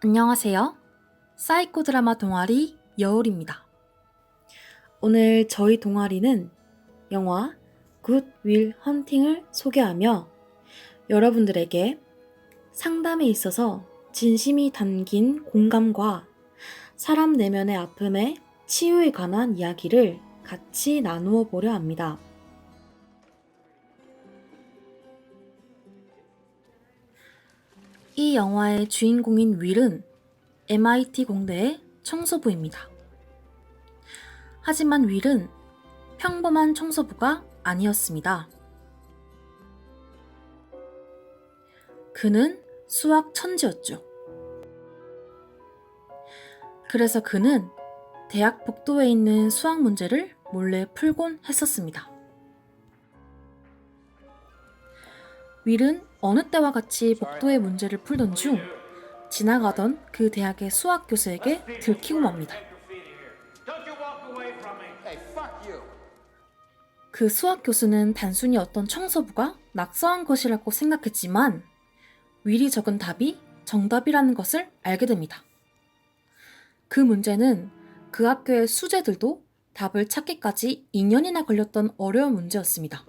안녕하세요. 사이코 드라마 동아리 여울입니다. 오늘 저희 동아리는 영화 굿 윌 헌팅을 소개하며 여러분들에게 상담에 있어서 진심이 담긴 공감과 사람 내면의 아픔의 치유에 관한 이야기를 같이 나누어 보려 합니다. 이 영화의 주인공인 윌은 MIT 공대의 청소부입니다. 하지만 윌은 평범한 청소부가 아니었습니다. 그는 수학 천재였죠. 그래서 그는 대학 복도에 있는 수학 문제를 몰래 풀곤 했었습니다. 윌은 어느 때와 같이 복도의 문제를 풀던 중 지나가던 그 대학의 수학 교수에게 들키고 맙니다. 그 수학 교수는 단순히 어떤 청소부가 낙서한 것이라고 생각했지만 윌이 적은 답이 정답이라는 것을 알게 됩니다. 그 문제는 그 학교의 수재들도 답을 찾기까지 2년이나 걸렸던 어려운 문제였습니다.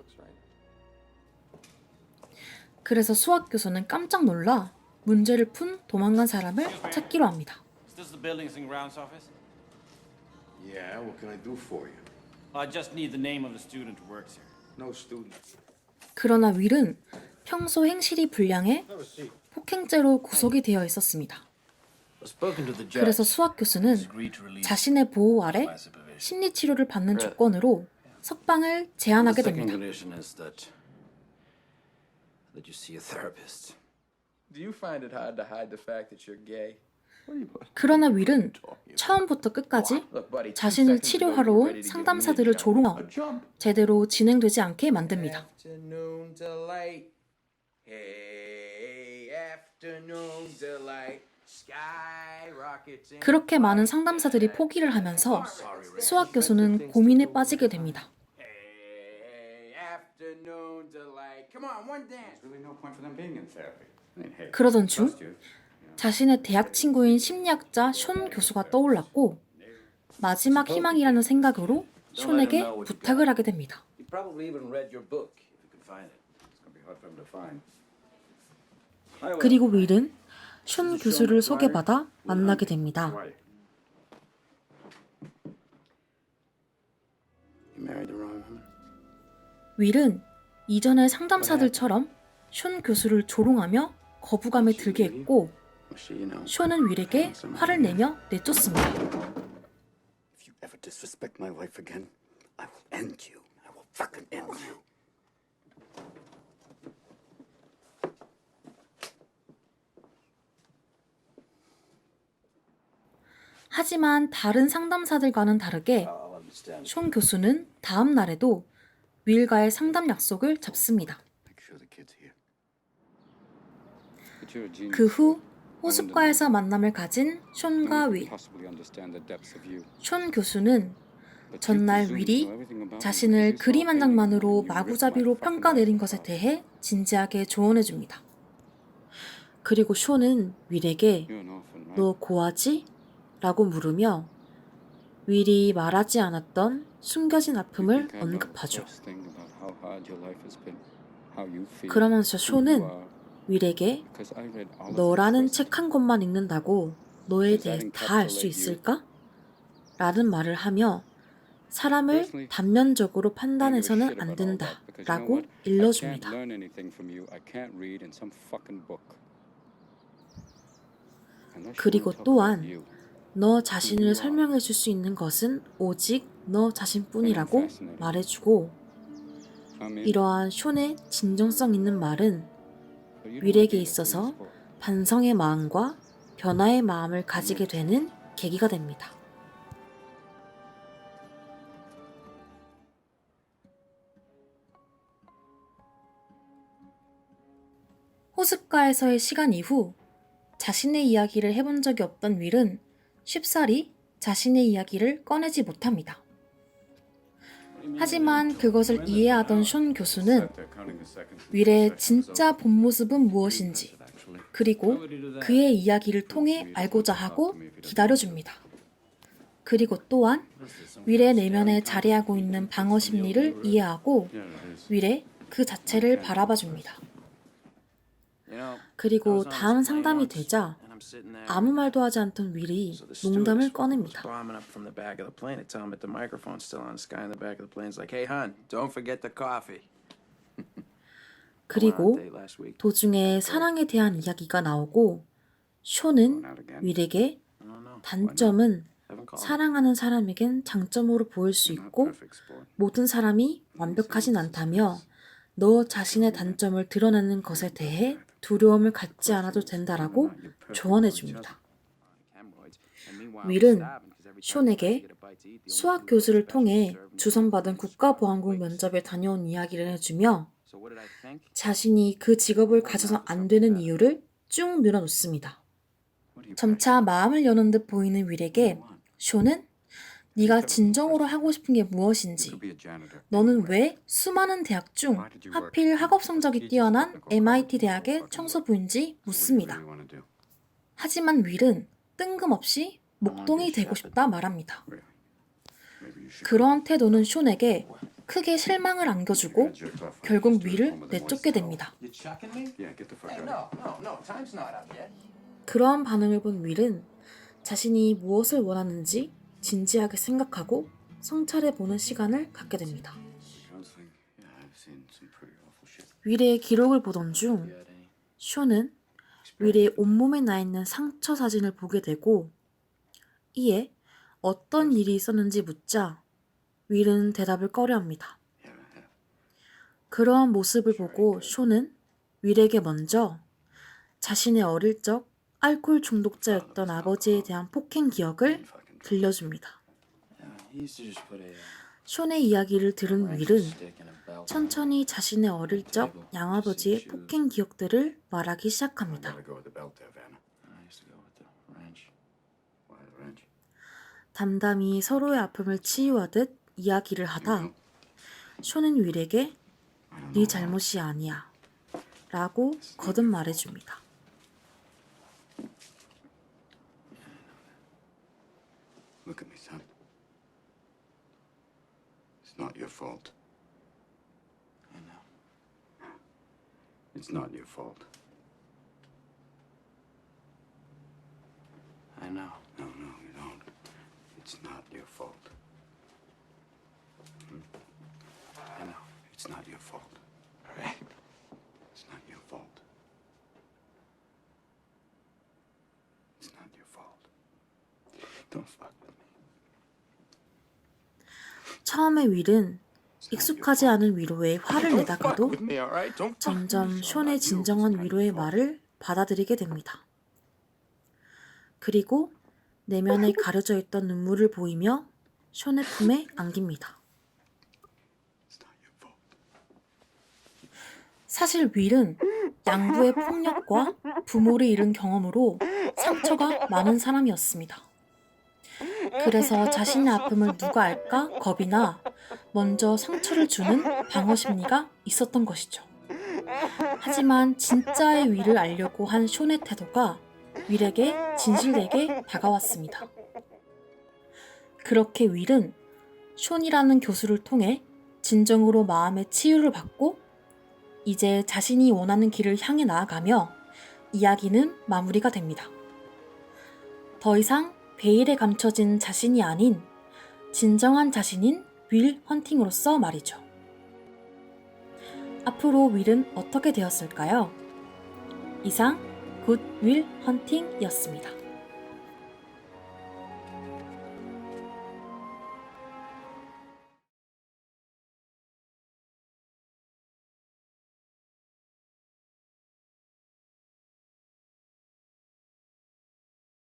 그래서 수학 교수는 깜짝 놀라 문제를 푼 도망간 사람을 찾기로 합니다. Is this the building's and grounds office? Yeah, what can I do for you? I just need the name of the student who works here. No students. 그러나 윌은 평소 행실이 불량해 폭행죄로 구속이 되어 있었습니다. I've spoken to the judge. 그래서 수학 교수는 He's agreed to release 자신의 보호 아래 my supervision. 심리 치료를 받는 조건으로 석방을 제안하게 The second 됩니다. condition is that you see a therapist. Do you find it hard to hide the fact that you're gay? 그러나 윌은 처음부터 끝까지 Look, buddy, 2 자신을 seconds ago 치료하러 you were 온 ready to give me a 상담사들을 jump. 조롱하고 A jump? 제대로 진행되지 않게 만듭니다. Afternoon delight. Hey, afternoon delight. Skyrockets in 그렇게 많은 상담사들이 포기를 하면서 수학 교수는 고민에 빠지게 됩니다. Hey, afternoon delight. Come on, one dance. Really no point for them being in therapy. I mean, hey, 그러던 중 trust you. 자신의 대학 친구인 심리학자 숀 교수가 떠올랐고 마지막 희망이라는 생각으로 숀에게 부탁을 하게 됩니다. He probably even read your book if you could find it. It's gonna be hard for them to find. 그리고 윌은 숀 교수를 소개받아 만나게 됩니다. Why? You married the wrong woman? 윌은 이전의 상담사들처럼 숀 교수를 조롱하며 거부감에 들게 했고 Well, she, you know. 숀은 윌에게 화를 내며 내쫓습니다. If you ever disrespect my wife again, I will end you. I will fucking end you. 하지만 다른 상담사들과는 다르게 I'll understand. 숀 교수는 다음 날에도 윌과의 상담 약속을 잡습니다. Make sure the kid's here. But you're a genius. 그 후 호숫가에서 만남을 가진 숀과 윌. Possibly understand the depths of you. 숀 교수는 But 전날 you presume 윌이 to know everything about me 자신을 because you 그림 saw 한 a 장만으로 painting and you ripped my 마구잡이로 fucking 평가내린 life 것에 out. 대해 진지하게 조언해 줍니다. 그리고 숀은 윌에게 You're an orphan, right? 너 고아지? 라고 물으며 윌이 말하지 않았던 숨겨진 You 아픔을 think I know the 언급하죠. first thing about how hard your life has been, how you feel, 그러면서 who you 숀은 are, 윌에게 because I read all of 너라는 it first. 책 한 권만 읽는다고 너에 대해 다 알 수 있을까? 라는 말을 하며 사람을 단면적으로 I don't give a 판단해서는 shit 안 about all 된다 that, because you know 라고 what? I 일러줍니다. can't learn anything from you. I can't read in some fucking book. Unless you 그리고 wanna talk 또한 about you. 너 자신을 설명해 줄 수 있는 것은 오직 너 자신뿐이라고 말해주고 I'm in. 이러한 숀의 진정성 있는 말은 But you don't 윌에게 think that's 있어서 what it's for. 반성의 마음과 변화의 마음을 가지게 되는 계기가 됩니다. 호숫가에서의 시간 이후 자신의 이야기를 해본 적이 없던 윌은 쉽사리 자신의 이야기를 꺼내지 못합니다. 하지만 그것을 이해하던 숀 교수는 윌의 진짜 본 모습은 무엇인지, 그리고 그의 이야기를 통해 알고자 하고 기다려줍니다. 그리고 또한 윌의 내면에 자리하고 있는 방어 심리를 이해하고 윌의 그 자체를 바라봐줍니다. 그리고 다음 상담이 되자 아무 말도 하지 않던 윌이 농담을 꺼냅니다. Bombing up from the back of the plane to tell him that the microphone's still on. This guy in the back of the plane's like, "Hey, hon, don't forget the coffee." 그리고 도중에 사랑에 대한 이야기가 나오고 쇼는 윌에게 단점은 사랑하는 사람에겐 장점으로 보일 수 있고 모든 사람이 완벽하진 않다며 너 자신의 단점을 드러내는 것에 대해 두려움을 갖지 않아도 된다라고 조언해줍니다. 윌은 쇼에게 수학 교수를 통해 주선받은 국가보안국 면접에 다녀온 이야기를 해주며 자신이 그 직업을 가져서 안 되는 이유를 쭉 늘어놓습니다. 점차 마음을 여는 듯 보이는 윌에게 쇼는 네가 진정으로 하고 싶은 게 무엇인지, 너는 왜 수많은 대학 중 하필 학업 성적이 뛰어난 MIT 대학의 청소부인지 묻습니다. 하지만 윌은 뜬금없이 목동이 되고 싶다 말합니다. 그러한 태도는 쇼에게 크게 실망을 안겨주고 결국 윌을 내쫓게 됩니다. You chucking me? Hey, no, time's not up yet. 그러한 반응을 본 윌은 자신이 무엇을 원하는지 진지하게 생각하고 성찰해보는 시간을 갖게 됩니다. 윌의 기록을 보던 중 쇼는 윌의 온몸에 나 있는 상처 사진을 보게 되고 이에 어떤 일이 있었는지 묻자 윌은 대답을 꺼려합니다. 그러한 모습을 보고 쇼는 윌에게 먼저 자신의 어릴 적 알코올 중독자였던 아버지에 대한 폭행 기억을 들려줍니다. 쇼의 이야기를 들은 윌은 천천히 자신의 어릴 적 양아버지의 폭행 기억들을 말하기 시작합니다. 담담히 서로의 아픔을 치유하듯 이야기를 하다 쇼는 윌에게 네 잘못이 아니야 라고 거듭 말해줍니다. Look at me, son. It's not your fault. I know. It's not your fault. I know. No, you don't. It's not your fault. I know. It's not your fault. All right. It's not your fault. It's not your fault. Don't fuck with me. 처음에 윌은 익숙하지 않은 위로에 화를 내다가도 With me, all right? Don't fuck 점점 쇼의 진정한 위로의 말을 받아들이게 됩니다. 그리고 내면에 가려져 있던 눈물을 보이며 쇼의 품에 안깁니다. It's not your fault. 사실 윌은 양부의 폭력과 부모를 잃은 경험으로 상처가 많은 사람이었습니다. 그래서 자신의 아픔을 누가 알까 겁이 나 먼저 상처를 주는 방어 심리가 있었던 것이죠. 하지만 진짜의 윌을 알려고 한 쇼의 태도가 윌에게 진실되게 다가왔습니다. 그렇게 윌은 쇼이라는 교수를 통해 진정으로 마음의 치유를 받고 이제 자신이 원하는 길을 향해 나아가며 이야기는 마무리가 됩니다. 더 이상 베일에 감춰진 자신이 아닌 진정한 자신인 윌 헌팅으로서 말이죠. 앞으로 윌은 어떻게 되었을까요? 이상 굿 윌 헌팅이었습니다.